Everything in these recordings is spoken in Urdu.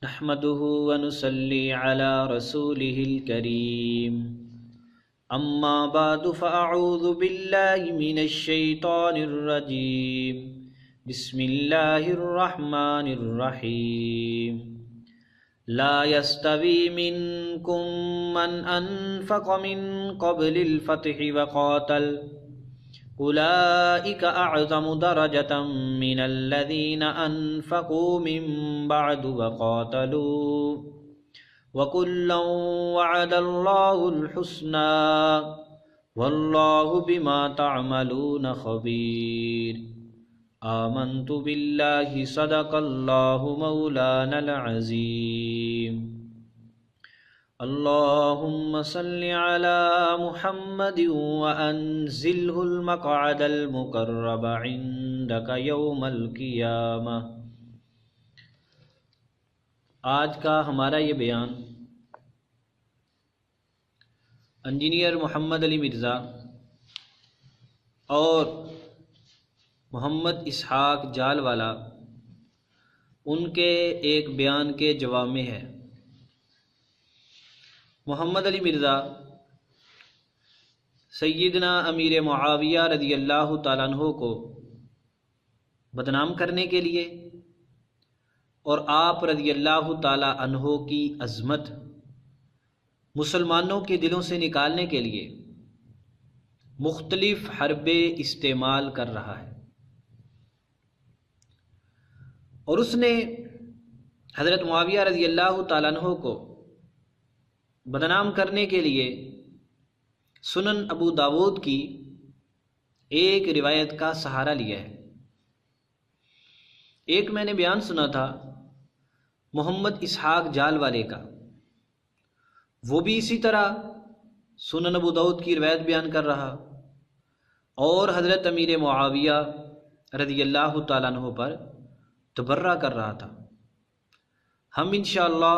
نحمده ونصلي على رسوله الكريم أما بعد فأعوذ بالله من الشيطان الرجيم بسم الله الرحمن الرحيم لا يستوي منكم من أنفق من قبل الفتح وقاتل أولئك أعظم درجة من الذين أنفقوا من بعد وقاتلوا وكلا وعد الله الحسنى والله بما تعملون خبير آمنت بالله صدق الله مولانا العظيم اللهم صل على محمد وأنزله المقعد المقرب عندك يوم القيامة۔ آج کا ہمارا یہ بیان انجینئر محمد علی مرزا اور محمد اسحاق جال والا ان کے ایک بیان کے جواب میں ہے۔ محمد علی مرزا سیدنا امیر معاویہ رضی اللہ تعالیٰ عنہ کو بدنام کرنے کے لیے اور آپ رضی اللہ تعالیٰ عنہ کی عظمت مسلمانوں کے دلوں سے نکالنے کے لیے مختلف حربے استعمال کر رہا ہے، اور اس نے حضرت معاویہ رضی اللہ تعالیٰ عنہ کو بدنام کرنے کے لیے سنن ابو داود کی ایک روایت کا سہارا لیا ہے۔ ایک میں نے بیان سنا تھا محمد اسحاق جال والے کا، وہ بھی اسی طرح سنن ابو داود کی روایت بیان کر رہا اور حضرت امیر معاویہ رضی اللہ تعالیٰ عنہ پر تبرہ کر رہا تھا۔ ہم انشاءاللہ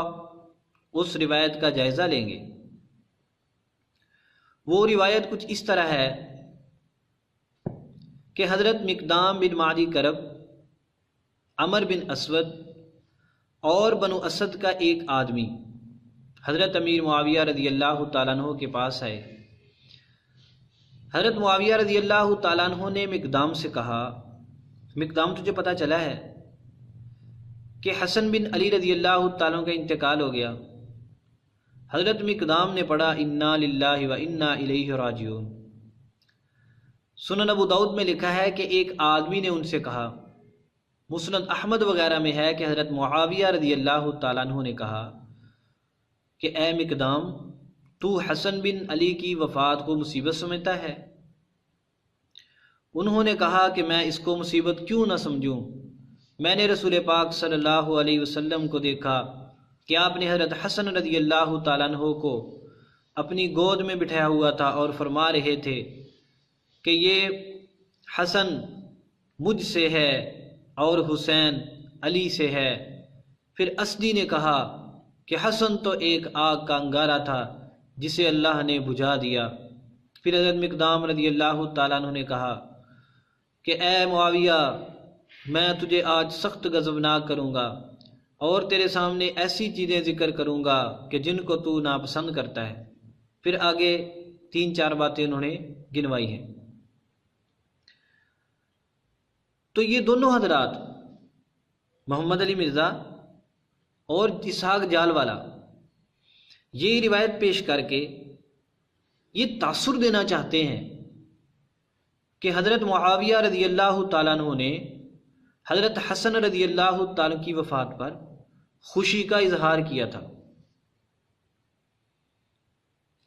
اس روایت کا جائزہ لیں گے۔ وہ روایت کچھ اس طرح ہے کہ حضرت مقدام بن معدی کرب، عمر بن اسود اور بنو اسد کا ایک آدمی حضرت امیر معاویہ رضی اللہ تعالیٰ عنہ کے پاس آئے۔ حضرت معاویہ رضی اللہ تعالیٰ عنہ نے مقدام سے کہا، مقدام تجھے پتہ چلا ہے کہ حسن بن علی رضی اللہ تعالیٰ عنہ کا انتقال ہو گیا؟ حضرت مقدام نے پڑھا انا للہ و انا الیہ راجعون۔ سنن ابو داؤد میں لکھا ہے کہ ایک آدمی نے ان سے کہا، مسند احمد وغیرہ میں ہے کہ حضرت معاویہ رضی اللہ تعالیٰ عنہ نے کہا کہ اے مقدام، تو حسن بن علی کی وفات کو مصیبت سمجھتا ہے؟ انہوں نے کہا کہ میں اس کو مصیبت کیوں نہ سمجھوں، میں نے رسول پاک صلی اللہ علیہ وسلم کو دیکھا کہ آپ نے حضرت حسن رضی اللہ تعالیٰ عنہ کو اپنی گود میں بٹھایا ہوا تھا اور فرما رہے تھے کہ یہ حسن مجھ سے ہے اور حسین علی سے ہے۔ پھر اسدی نے کہا کہ حسن تو ایک آگ کا انگارہ تھا جسے اللہ نے بجھا دیا۔ پھر حضرت مقدام رضی اللہ تعالیٰ عنہ نے کہا کہ اے معاویہ، میں تجھے آج سخت غضبناک کروں گا اور تیرے سامنے ایسی چیزیں ذکر کروں گا کہ جن کو تو ناپسند کرتا ہے۔ پھر آگے 3-4 باتیں انہوں نے گنوائی ہیں۔ تو یہ دونوں حضرات محمد علی مرزا اور اسحاق جال والا یہ روایت پیش کر کے یہ تاثر دینا چاہتے ہیں کہ حضرت معاویہ رضی اللہ تعالیٰ عنہ نے حضرت حسن رضی اللہ تعالیٰ کی وفات پر خوشی کا اظہار کیا تھا،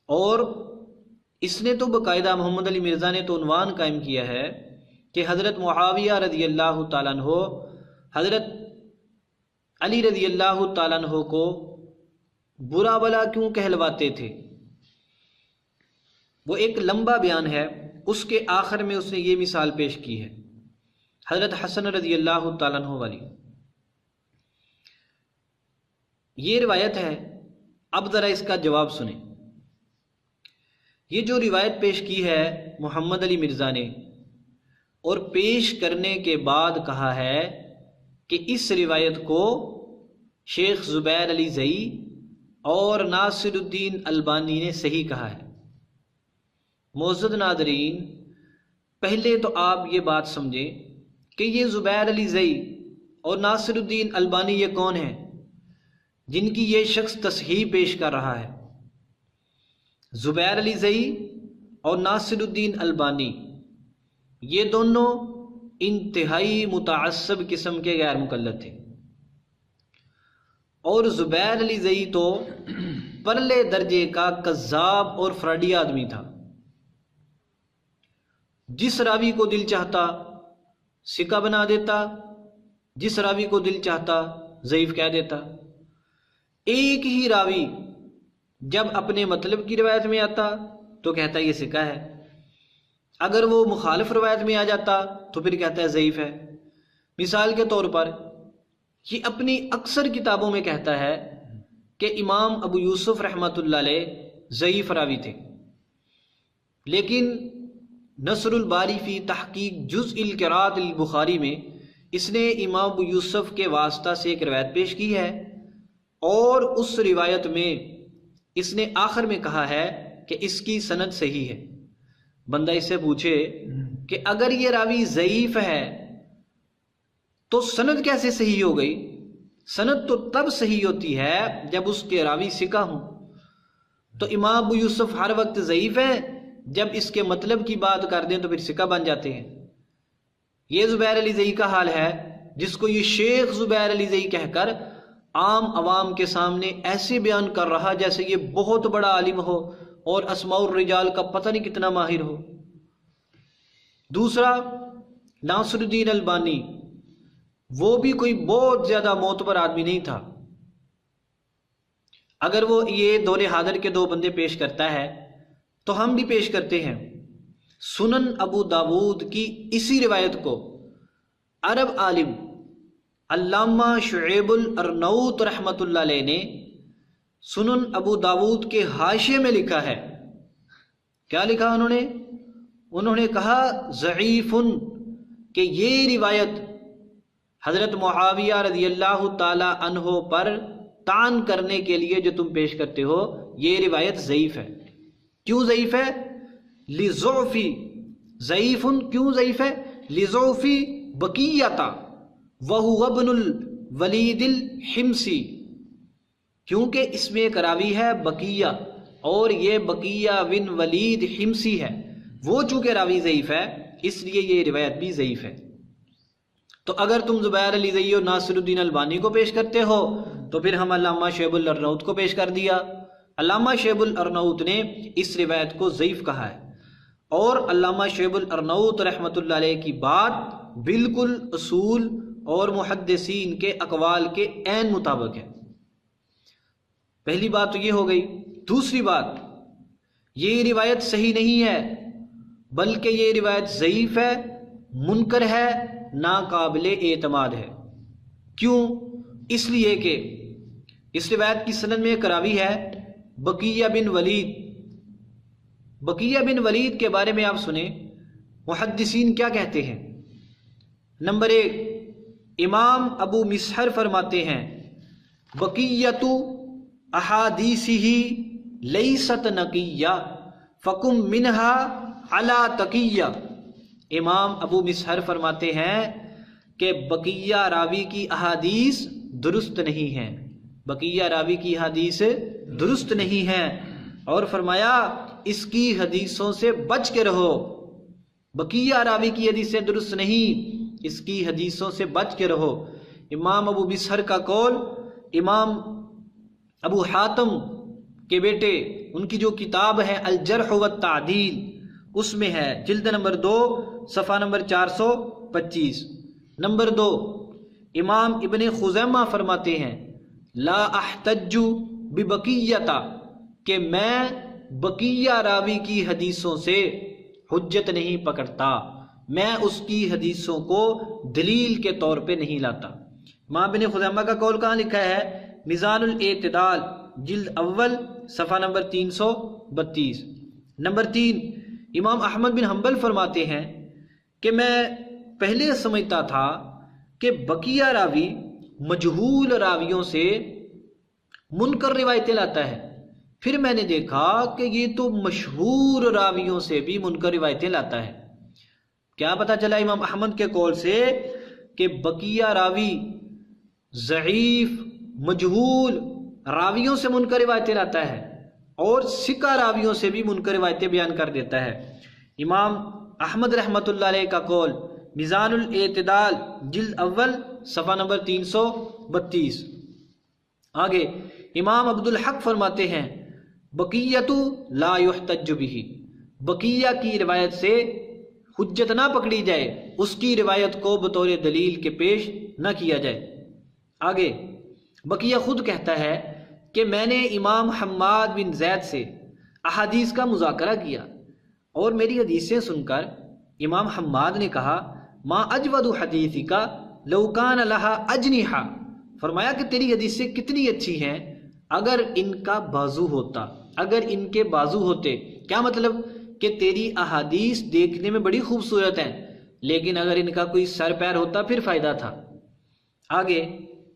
اور اس نے تو باقاعدہ محمد علی مرزا نے تو عنوان قائم کیا ہے کہ حضرت معاویہ رضی اللہ تعالیٰ عنہ حضرت علی رضی اللہ تعالیٰ عنہ کو برا بلا کیوں کہلواتے تھے۔ وہ ایک لمبا بیان ہے، اس کے آخر میں اس نے یہ مثال پیش کی ہے حضرت حسن رضی اللہ تعالیٰ عنہ والی۔ یہ روایت ہے، اب ذرا اس کا جواب سنیں۔ یہ جو روایت پیش کی ہے محمد علی مرزا نے، اور پیش کرنے کے بعد کہا ہے کہ اس روایت کو شیخ زبیر علی زئی اور ناصر الدین البانی نے صحیح کہا ہے۔ معزز ناظرین، پہلے تو آپ یہ بات سمجھیں کہ یہ زبیر علی زئی اور ناصر الدین البانی یہ کون ہیں جن کی یہ شخص تصحیح پیش کر رہا ہے؟ زبیر علی زئی اور ناصر الدین البانی یہ دونوں انتہائی متعصب قسم کے غیر مقلد تھے، اور زبیر علی زئی تو پرلے درجے کا کذاب اور فراڈی آدمی تھا۔ جس راوی کو دل چاہتا ثقہ بنا دیتا، جس راوی کو دل چاہتا ضعیف کہہ دیتا۔ ایک ہی راوی جب اپنے مطلب کی روایت میں آتا تو کہتا یہ ثقہ ہے، اگر وہ مخالف روایت میں آ جاتا تو پھر کہتا ہے ضعیف ہے۔ مثال کے طور پر یہ اپنی اکثر کتابوں میں کہتا ہے کہ امام ابو یوسف رحمۃ اللہ علیہ ضعیف راوی تھے، لیکن نصر الباری فی تحقیق جزء القراءۃ البخاری میں اس نے امام ابو یوسف کے واسطہ سے ایک روایت پیش کی ہے، اور اس روایت میں اس نے آخر میں کہا ہے کہ اس کی سند صحیح ہے۔ بندہ اس سے پوچھے کہ اگر یہ راوی ضعیف ہے تو سند کیسے صحیح ہو گئی؟ سند تو تب صحیح ہوتی ہے جب اس کے راوی ثقہ ہوں۔ تو امام ابو یوسف ہر وقت ضعیف ہے، جب اس کے مطلب کی بات کر دیں تو پھر ثقہ بن جاتے ہیں۔ یہ زبیر علی زئی کا حال ہے، جس کو یہ شیخ زبیر علی زئی کہہ کر عام عوام کے سامنے ایسے بیان کر رہا جیسے یہ بہت بڑا عالم ہو اور اسماء الرجال کا پتہ نہیں کتنا ماہر ہو۔ دوسرا ناصر الدین البانی، وہ بھی کوئی بہت زیادہ معتبر آدمی نہیں تھا۔ اگر وہ یہ دور حاضر کے 2 بندے پیش کرتا ہے تو ہم بھی پیش کرتے ہیں۔ سنن ابو داود کی اسی روایت کو عرب عالم علامہ شعیب الارنوط رحمۃ اللہ علیہ نے سنن ابو داود کے حاشیے میں لکھا ہے۔ کیا لکھا انہوں نے کہا ضعیف، کہ یہ روایت حضرت معاویہ رضی اللہ تعالی عنہ پر طعن کرنے کے لیے جو تم پیش کرتے ہو یہ روایت ضعیف ہے۔ کیوں ضعیف ہے؟ لضعف، ضعیف کیوں ضعیف ہے؟ لضعف بقیہ وہو ابن الولید الحمصی، کیونکہ اس میں ایک راوی ہے بقیہ اور یہ بقیہ بن ولید حمصی ہے، وہ چونکہ راوی ضعیف ہے اس لیے یہ روایت بھی ضعیف ہے۔ تو اگر تم زبیر علی زئی اور ناصر الدین البانی کو پیش کرتے ہو تو پھر ہم علامہ شعیب الارنوط کو پیش کر دیا۔ علامہ شعیب الارنوط نے اس روایت کو ضعیف کہا ہے، اور علامہ شعیب الارنوط رحمۃ اللہ علیہ کی بات بالکل اصول اور محدثین کے اقوال کے عین مطابق ہے۔ پہلی بات تو یہ ہو گئی۔ دوسری بات، یہ روایت صحیح نہیں ہے بلکہ یہ روایت ضعیف ہے، منکر ہے، ناقابل اعتماد ہے۔ کیوں؟ اس لیے کہ اس روایت کی سند میں ایک راوی ہے بقیہ بن ولید۔ بقیہ بن ولید کے بارے میں آپ سنیں محدثین کیا کہتے ہیں۔ نمبر 1، امام ابو مسہر فرماتے ہیں بقیۃ احادیثہ لیست نقیہ فکم منہا علی تقیہ۔ امام ابو مسہر فرماتے ہیں کہ بقیہ راوی کی احادیث درست نہیں ہیں، بقیہ راوی کی حدیث درست نہیں ہے، اور فرمایا اس کی حدیثوں سے بچ کے رہو۔ بقیہ راوی کی حدیثیں درست نہیں، اس کی حدیثوں سے بچ کے رہو۔ امام ابو مسہر کا قول امام ابو حاتم کے بیٹے ان کی جو کتاب ہے الجرح والتعدیل اس میں ہے، جلد نمبر 2 صفحہ نمبر 425۔ نمبر 2، امام ابن خزیمہ فرماتے ہیں لا احتج ببقیۃ، کہ میں بقیہ راوی کی حدیثوں سے حجت نہیں پکڑتا، میں اس کی حدیثوں کو دلیل کے طور پہ نہیں لاتا۔ امام ابن خزیمہ کا قول کہاں لکھا ہے؟ میزان الاعتدال جلد اول صفحہ نمبر 332۔ نمبر 3، امام احمد بن حنبل فرماتے ہیں کہ میں پہلے سمجھتا تھا کہ بقیہ راوی مجہول راویوں سے منکر روایتیں لاتا ہے، پھر میں نے دیکھا کہ یہ تو مشہور راویوں سے بھی منکر روایتیں لاتا ہے۔ کیا پتہ چلا امام احمد کے قول سے کہ بقیہ راوی ضعیف مجہول راویوں سے منکر روایتیں لاتا ہے اور ثقہ راویوں سے بھی منکر روایتیں بیان کر دیتا ہے۔ امام احمد رحمۃ اللہ علیہ کا قول میزان الاعتدال جلد اول صفحہ نمبر 332۔ آگے امام عبدالحق فرماتے ہیں بقیۃ لا یحتج بہ، بقیہ کی روایت سے حجت نہ پکڑی جائے، اس کی روایت کو بطور دلیل کے پیش نہ کیا جائے۔ آگے بقیہ خود کہتا ہے کہ میں نے امام حماد بن زید سے احادیث کا مذاکرہ کیا اور میری حدیثیں سن کر امام حماد نے کہا ما اجود حدیثک لو کان لہا اجنحہ، فرمایا کہ تیری حدیثیں کتنی اچھی ہیں اگر ان کا بازو ہوتا، اگر ان کے بازو ہوتے۔ کیا مطلب کہ تیری احادیث دیکھنے میں بڑی خوبصورت ہیں لیکن اگر ان کا کوئی سر پیر ہوتا پھر فائدہ تھا۔ آگے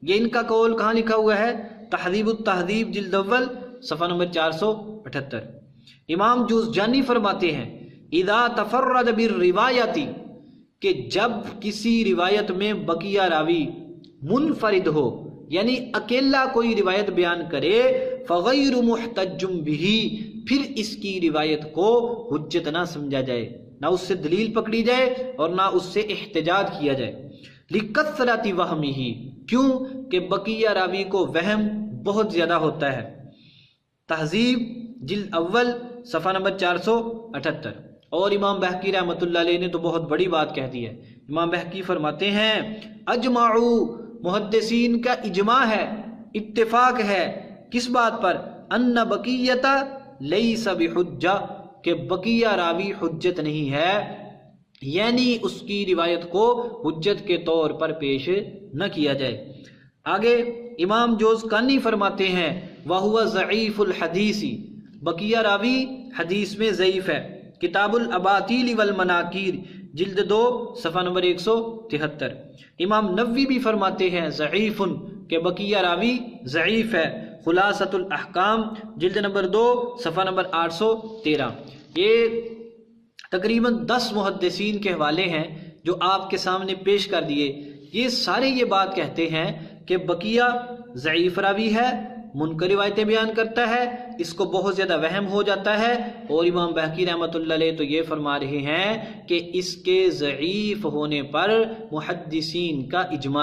یہ ان کا قول کہاں لکھا ہوا ہے؟ تہذیب التہذیب جلد اول صفحہ نمبر 478۔ امام جوزجانی فرماتے ہیں اذا تفرد بالروایت، کہ جب کسی روایت میں بقیہ راوی منفرد ہو یعنی اکیلا کوئی روایت بیان کرے، فغیر محتج بہ، پھر اس کی روایت کو حجت نہ سمجھا جائے، نہ اس سے دلیل پکڑی جائے اور نہ اس سے احتجاج کیا جائے۔ لکثرت وہمہ، کیوں کہ بقیہ راوی کو وہم بہت زیادہ ہوتا ہے۔ تہذیب جلد اول صفحہ نمبر 478۔ اور امام بہقی رحمۃ اللہ علیہ نے تو بہت بڑی بات کہہ دی ہے۔ امام بہقی فرماتے ہیں اجمعوا، محدثین کا اجماع ہے، اتفاق ہے، کس بات پر؟ ان بقیۃ لیس بحجہ، کہ بقیہ راوی حجت نہیں ہے، یعنی اس کی روایت کو حجت کے طور پر پیش نہ کیا جائے۔ آگے امام جوزقانی فرماتے ہیں وَهُوَ ضعیف الحدیث، بقیہ راوی حدیث میں ضعیف ہے۔ کتاب الاباطیل والمناکیر جلد 2 صفحہ نمبر 173۔ امام نووی بھی فرماتے ہیں ضعیف، کہ بقیہ راوی ضعیف ہے۔ خلاصۃ الاحکام جلد نمبر 2 صفحہ نمبر 813۔ یہ تقریباً 10 محدثین کے حوالے ہیں جو آپ کے سامنے پیش کر دیے۔ یہ سارے یہ بات کہتے ہیں کہ بقیہ ضعیف راوی ہے، منکر روایتیں بیان کرتا ہے، اس کو بہت زیادہ وہم ہو جاتا ہے، اور امام بہقی رحمۃ اللہ علیہ تو یہ فرما رہے ہیں کہ اس کے ضعیف ہونے پر محدثین کا اجماع